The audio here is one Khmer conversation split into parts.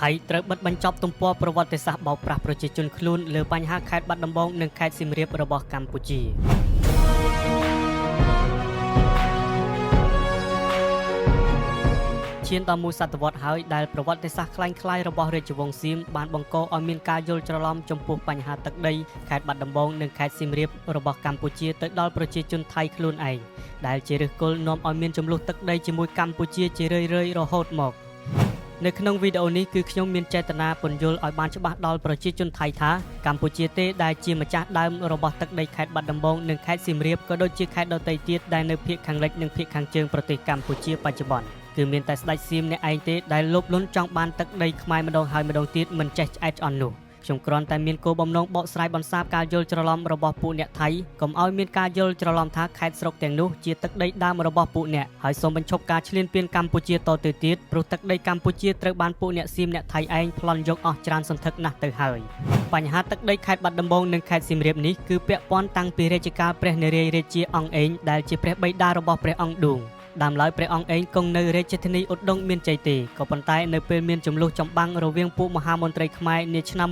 ថៃត្រូវបិទបញ្ចប់ទំព័រប្រវត្តិសាស្ត្របោកប្រាស់ប្រជាជនខ្លួនលើបញ្ហាខេត្តបាត់ដំបងនិងខេត្តសៀមរាបរបស់កម្ពុជាឈានដល់មួយសតវត្សរ៍ហើយដែលប្រវត្តិសាស្ត្រคล้ายៗរបស់រាជវង្សសៀមបានបង្កឲ្យមានការយល់ច្រឡំចំពោះបញ្ហាទឹកដីខេត្តបាត់ដំបងនិងខេត្តសៀមរាបរបស់កម្ពុជាទៅដល់ប្រជាជនថៃខ្លួនឯងដែលជាឫសគល់នាំឲ្យមានចំនួនទឹកដីជាមួយកម្ពុជាជារឿយៗរហូតមកនៅក្នុងវីដេអូនេះគឺខ្ញុំមានចេតនាពន្យល់ឲ្យបានច្បាស់ដល់ប្រជាជនថៃថាកម្ពុជាទេដែលជាម្ចាស់ដើមរបស់ទឹកដីខេត្តបាត់ដំបងនិងខេត្តសៀមរាបក៏ដូចជាខេត្តដទៃទៀតដែលនៅភាគខាងលិចនិងភាគខាងជើងប្រទេសកម្ពុជាបច្ចុប្បន្នគឺមានតែស្ដេចសៀមអ្នកឯងទេដែលលោភលន់ចង់បានទឹកដីខ្មែរម្ដងហើយម្ដងទៀតមិនចេះឆ្អែតឆ្អន់នោះខ្ញុំគ្រាន់តែមានគោលបំណងបកស្រាយបន្សាបការយល់ច្រឡំរបស់ពួកអ្នកថៃកុំឲ្យមានការយល់ច្រឡំថាខេត្តស្រុកទាំងនោះជាទឹកដីដើមរបស់ពួកអ្នកហើយសូមបញ្ឈប់ការឈ្លានពានកម្ពុជាតទៅទៀតព្រោះទឹកដីកម្ពុជាត្រូវបានពួកអ្នកសៀមអ្នកថៃឯងប្លន់យកអស់ច្រើនសន្ធឹកណាស់ទៅហើយបញ្ហាទឹកដីខេត្តបាត់ដំបងនិងខេត្តសៀមរាបនេះគឺពាក់ព័ន្ធតាំងពីរជ្ជកាលព្រះនារាយណ៍រាជាអង្គអេងដែលជាព្រះបិតារបស់ព្រះអង្គឌួងដើមឡើយព្រះអង្គឯងគង់នៅរាជធានីឧដុង្គមានជ័យទេក៏ប៉ុន្តែនៅពេលមានចំនួនចម្បាំងរវាងពួកមហាមន្ត្រីខ្មែរនាឆ្នាំ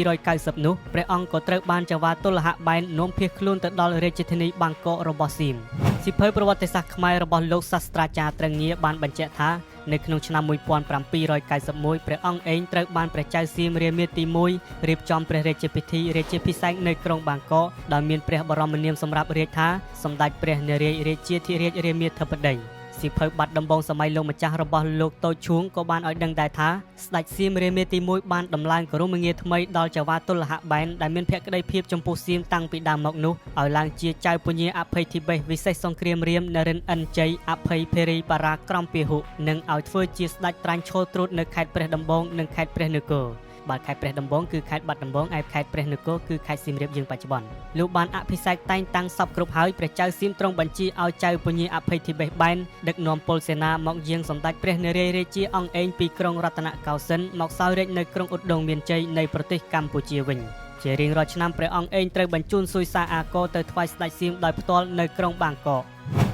1790នោះព្រះអង្គក៏ត្រូវបានចៅហ្វាតុលហបែននាំភៀសខ្លួនទៅដល់រាជធានីបាងកករបស់សៀមសៀវភៅប្រវត្តិសាស្ត្រខ្មែររបស់លោកសាស្ត្រាចារ្យត្រឹងងារបានបញ្ជាក់ថានៅក្នុងឆ្នាំ1791ព្រះអង្គឯងត្រូវបានព្រះចៅសៀមរាមាទី1រៀបចំព្រះរាជពិធីរាជាភិសេកនៅក្រុងបាងកកដោយមានព្រះបរមនាមសម្រាប់រាជថាសម្ដេចព្រះនារាយណ៍រាជាធិរាជរាមាធិបតីសៀវភៅបាត់ដំបងសម័យលោកម្ចាស់របស់លោកតូចឈួងក៏បានឲ្យដឹងដែរថាស្ដេចសៀមរាមាទី1បានដំឡើងគោរមងារថ្មីដល់ចៅហ្វាតុលហបែនដែលមានភក្តីភាពចំពោះសៀមតាំងពីដើមមកនោះឲ្យឡើងជាចៅពញាអភ័យធិបេសវិសេសសង្គ្រាមរាមនរិនអិនជ័យអភ័យភេរីបារាក្រមពាហុនិងឲ្យធ្វើជាស្ដេចត្រាញ់ឈរត្រួតនៅខេត្តព្រះដំបងនិងខេត្តព្រះនគរបាទខេត្តព្រះដំបងគឺខេត្តបាត់ដំបងឯខេត្តព្រះនគរគឺខេត្តសៀមរាបយើងបច្ចុប្បន្នលោកបានអភិសេកតែងតាំងសពគ្រប់ហើយព្រះចៅសៀមទ្រង់បញ្ជាឲ្យចៅពញាអភ័យធិបេសបែនដឹកនាំពលសេនាមកយាងសម្ដេចព្រះនារាយណ៍រាជាអង្គឯងពីក្រុងរតនកោសិនមកសោយរាជ្យនៅក្រុងឧដុង្គមានជ័យនៃប្រទេសកម្ពុជាវិញជារៀងរាល់ឆ្នាំព្រះអង្គឯងត្រូវបញ្ជូនសួយសារអាករទៅថ្វាយស្ដេចសៀមដោយផ្ទាល់នៅក្រុងបាងកក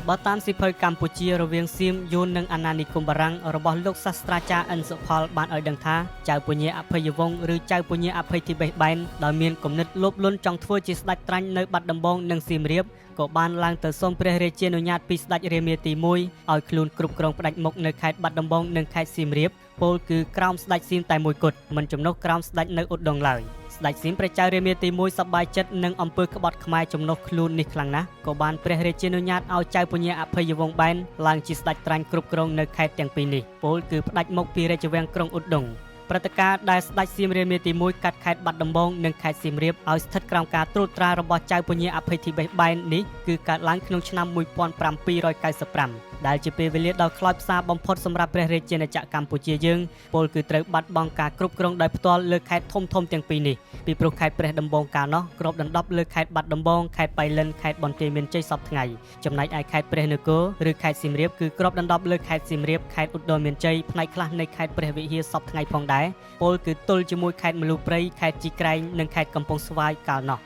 បើតាមសៀវភៅកម្ពុជារវាងសៀមយួននិងអាណានិគមបារាំងរបស់លោកសាស្ត្រាចារ្យអិនសុផលបានឲ្យដឹងថាចៅពញាអភ័យវង្សឬចៅពញាអភ័យធិបេសបែនដោយមានគំនិតលោភលន់ចង់ធ្វើជាស្ដេចត្រាញ់នៅបាត់ដំបងនិងសៀមរាបក៏បានឡើងទៅសុំព្រះរាជានុញ្ញាតពីស្ដេចរាមាទី1ឲ្យខ្លួនគ្រប់គ្រងផ្ដាច់មុខនៅខេត្តបាត់ដំបងនិងខេត្តសៀមរាបពោលគឺក្រោមស្ដេចសៀមតែមួយគត់មិនចំណុះក្រោមស្ដេចនៅឧដុង្គឡើយស្ដេចសៀមព្រះចៅរាមាទី1សប្បាយចិត្តនឹងអំពើក្បត់ខ្មែរចំណុះខ្លួននេះខ្លាំងណាស់ក៏បានព្រះរាជានុញ្ញាតឲ្យចៅពញាអភ័យវង្សបែនឡើងជាស្ដេចត្រាញ់គ្រប់គ្រងនៅខេត្តទាំងពីរនេះពោលគឺផ្ដាច់មុខពីរាជវាំងក្រុងឧដុង្គព្រឹត្តិការណ៍ដែលស្ដេចសៀមរាមាទី1កាត់ខេត្តបាត់ដំបងនិងខេត្តសៀមរាបឲ្យស្ថិតក្រោមការត្រួតត្រារបស់ចៅពញាអភ័យធិបេសបែននេះគឺកើតឡើងក្នុងឆ្នាំ1795ដែលជាពេលវេលាដ៏ខ្លោចផ្សាបំផុតសម្រាប់ព្រះរាជាណាចក្រកម្ពុជាយើងពោលគឺត្រូវបាត់បង់ការគ្រប់គ្រងដោយផ្ទាល់លើខេត្តធំៗទាំងពីរនេះពីព្រោះខេត្តព្រះដំបងកាលនោះគ្របដណ្ដប់លើខេត្តបាត់ដំបងខេត្តបៃលិនខេត្តបន្ទាយមានជ័យសពថ្ងៃចំណែកឯខេត្តព្រះនគរឬខេត្តសៀមរាបគឺគ្របដណ្ដប់លើខេត្តសៀមរាបខេត្តឧត្តរមានជ័យផ្នែកខ្លះនៃខេត្តព្រះវិហារសពថ្ងៃផងដែរពោលគឺទល់ជាមួយខេត្តមលូព្រៃខេត្តជីក្រែងនិងខេត្តកំពង់ស្វាយកាលនោះ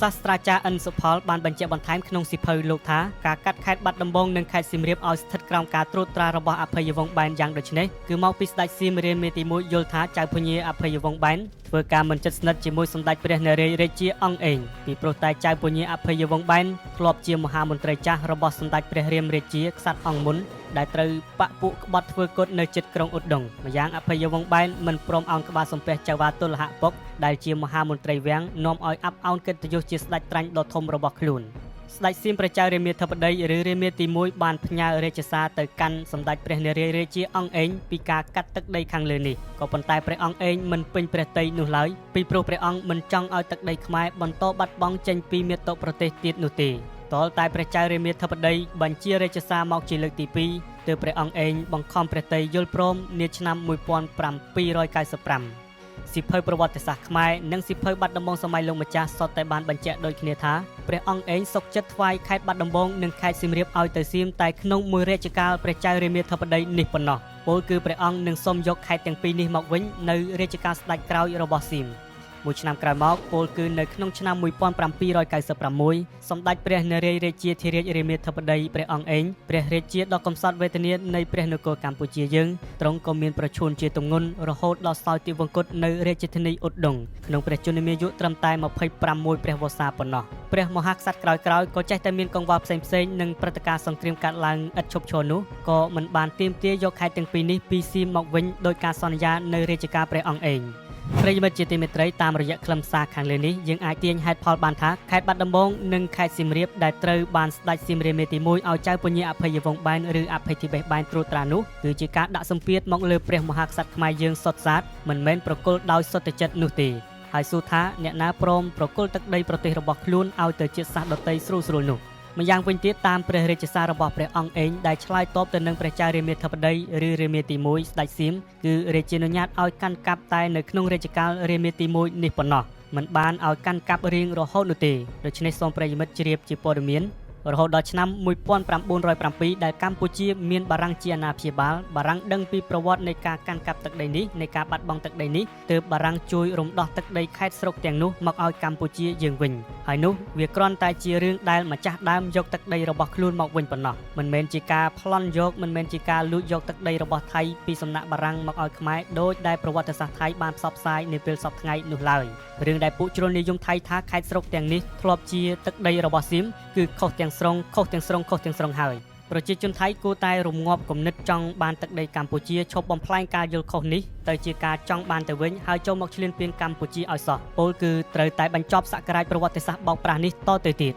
សាស្ត្រាចារ្យអិនសុផលបានបញ្ជាក់បន្ថែមក្នុងសៀវភៅលោកថាការកាត់ខេត្តបាត់ដំបងនិងខេត្តសៀមរាបឲ្យស្ថិតក្រោមការត្រួតត្រារបស់អភ័យវង្សបែនយ៉ាងដូចនេះគឺមកពីស្ដេចសៀមរាមាទី1យល់ថាចៅពញាអភ័យវង្សបែនធ្វើការមិនជិតស្និទ្ធជាមួយសម្ដេចព្រះនារាយណ៍រាជាអង្គឯងពីព្រោះតែចៅពញាអភ័យវង្សបែនធ្លាប់ជាមហាមន្ត្រីចាស់របស់សម្ដេចព្រះរាមរាជាក្សត្រអង្គមុនដែលត្រូវបពពួកក្បត់ធ្វើគុតនៅជិតក្រុងឧដុង្គម្យ៉ាងអភ័យវង្សបែនមិនព្រមអោនក្បាលសំពះចៅហ្វាតុលហពុកដែលជាមហាមន្ត្រីវាំងនាំឲ្យអាប់អោនកិត្តិយសជាស្ដេចត្រាញ់ដ៏ធំរបស់ខ្លួនស្ដេចសៀមព្រះចៅរាមាធិបតីឬរាមាទី1បានផ្ញើរាជសារទៅកាន់សម្ដេចព្រះនារាយណ៍រាជាអង្គឯងពីការកាត់ទឹកដីខាងលើនេះក៏ប៉ុន្តែព្រះអង្គឯងមិនពេញព្រះទ័យនោះឡើយពីព្រោះព្រះអង្គមិនចង់ឲ្យទឹកដីខ្មែរបន្តបាត់បង់ចេញពីមាតុប្រទេសទៀតនោះទេតលតែព្រះចៅរាមាធិបតីបញ្ជារាជសារមកជាលើកទី2ទើបព្រះអង្គឯងបង្ខំព្រះទ័យយល់ព្រមនាឆ្នាំ1795សៀវភៅប្រវត្តិសាស្ត្រខ្មែរនិងសៀវភៅបាត់ដំបងសម័យលោកម្ចាស់សុទ្ធតែបានបញ្ជាក់ដូចគ្នាថាព្រះអង្គឯងសុខចិត្តថ្វាយខេត្តបាត់ដំបងនិងខេត្តសៀមរាបឲ្យទៅសៀមតែក្នុងមួយរជ្ជកាលព្រះចៅរាមាធិបតីនេះប៉ុណ្ណោះពោលគឺព្រះអង្គនឹងសុំយកខេត្តទាំងពីរនេះមកវិញនៅរជ្ជកាលស្ដេចក្រោយរបស់សៀម មួយឆ្នាំក្រោយមកពលគឺនៅក្នុងឆ្នាំ1796សម្ដេចព្រះនរាយណ៍រាជាធិរាជរាមាធិបតីព្រះអង្គឯងព្រះរាជាដ៏កំសត់វេទនានៃព្រះនគរកម្ពុជាយើងទ្រង់ក៏មានប្រឈួនជាទម្ងន់រហូតដល់សោយទិវង្គតនៅរាជធានីឧដុង្គក្នុងព្រះជន្មាយុត្រឹមតែ26ព្រះវស្សាប៉ុណ្ណោះព្រះមហាក្សត្រក្រោយៗក៏ចេះតែមានកង្វល់ផ្សេងៗនិងព្រឹត្តិការណ៍សង្គ្រាមកាត់ឡើងឥតឈប់ឈរនោះក៏មិនបានទាមទារយកខេត្តទាំងពីរនេះពីសៀមមកវិញដោយការសន្យានៅរាជការព្រះអង្គឯងប្រិយមិត្តជាទីមេត្រីតាមរយៈខ្លឹមសារខាងលើនេះយើងអាចទាញហេតុផលបានថាខេត្តបាត់ដំបងនិងខេត្តសៀមរាបដែលត្រូវបានស្ដេចសៀមរាបមេទី1ឲ្យចៅពញាអភ័យវង្សបែនឬអភ័យធីបេសបែនត្រួតត្រានោះគឺជាការដាក់សម្ពាធមកលើព្រះមហាក្សត្រខ្មែរយើងសុទ្ធសាធមិនមែនប្រគល់ដោយសុទ្ធចិត្តនោះទេហើយសួរថាអ្នកណាព្រមប្រគល់ទឹកដីប្រទេសរបស់ខ្លួនឲ្យទៅជាតិសាសន៍ដទៃស្រួលៗនោះម្យ៉ាងវិញទៀតតាមព្រះរាជសាររបស់ព្រះអង្គឯងដែលឆ្លើយតបទៅនឹងព្រះចៅរាមាធិបតីឬរាមាទី1ស្ដេចសៀមគឺរាជានុញ្ញាតឲ្យកាន់កាប់តែនៅក្នុងរជ្ជកាលរាមាទី1នេះប៉ុណ្ណោះមិនបានឲ្យកាន់កាប់រៀងរហូតនោះទេដូច្នេះសូមប្រិយមិត្តជ្រាបជាព័ត៌មានរហូតដល់ឆ្នាំ1907ដែលកម្ពុជាមានបារាំងជាអាណាព្យាបាលបារាំងដឹងពីប្រវត្តិនៃការកាន់កាប់ទឹកដីនេះនៃការបាត់បង់ទឹកដីនេះទើបបារាំងជួយរំដោះទឹកដីខេត្តស្រុកទាំងនោះមកឲ្យកម្ពុជាយើងវិញហើយនោះវាគ្រាន់តែជារឿងដែលម្ចាស់ដើមយកទឹកដីរបស់ខ្លួនមកវិញប៉ុណ្ណោះមិនមែនជាការប្លន់យកមិនមែនជាការលួចយកទឹកដីរបស់ថៃពីសំណាក់បារាំងមកឲ្យខ្មែរដោយដែលប្រវត្តិសាស្ត្រថៃបានផ្សព្វផ្សាយនាពេលសប្តាហ៍នោះឡើយរឿងដែលពួកជ្រុលនិយមថៃថាខេត្តស្រុកទាំងនេះធ្លាប់ជាទឹកដីរបស់សៀមគឺខុសទាំងស្រុងហើយប្រជាជនថៃគួរតែរងាប់គំនិតចង់បានទឹកដីកម្ពុជាឈប់បំផ្លាញការយល់ខុសនេះទៅជាការចង់បានទៅវិញហើយចូលមកឈ្លានពានកម្ពុជាឲ្យសោះពលគឺត្រូវតែបញ្ចប់សក្ការៈប្រវត្តិសាស្ត្របោកប្រាស់នេះតទៅទៀត